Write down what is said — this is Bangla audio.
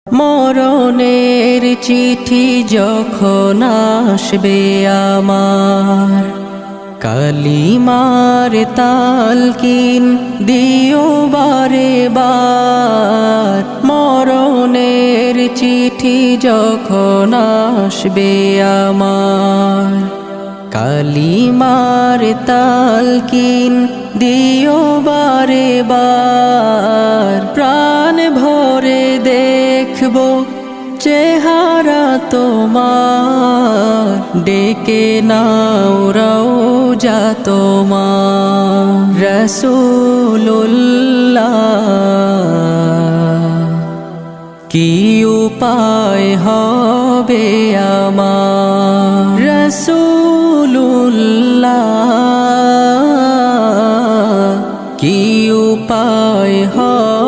মরণের চিঠি যখন আসবে আমার, কালিমার তালকিন দিও বারে বার। মরণের চিঠি যখন আসবে আমার, কালিমার তালকিন দিও বারে বার। প্রাণ ভরে দেখবো চেহারা তোমার, ডেকে নাও রওজা তোমার। রাসূলুল্লাহ কি উপায় হবে আমার, রাসূলুল্লাহ কি উপায় হবে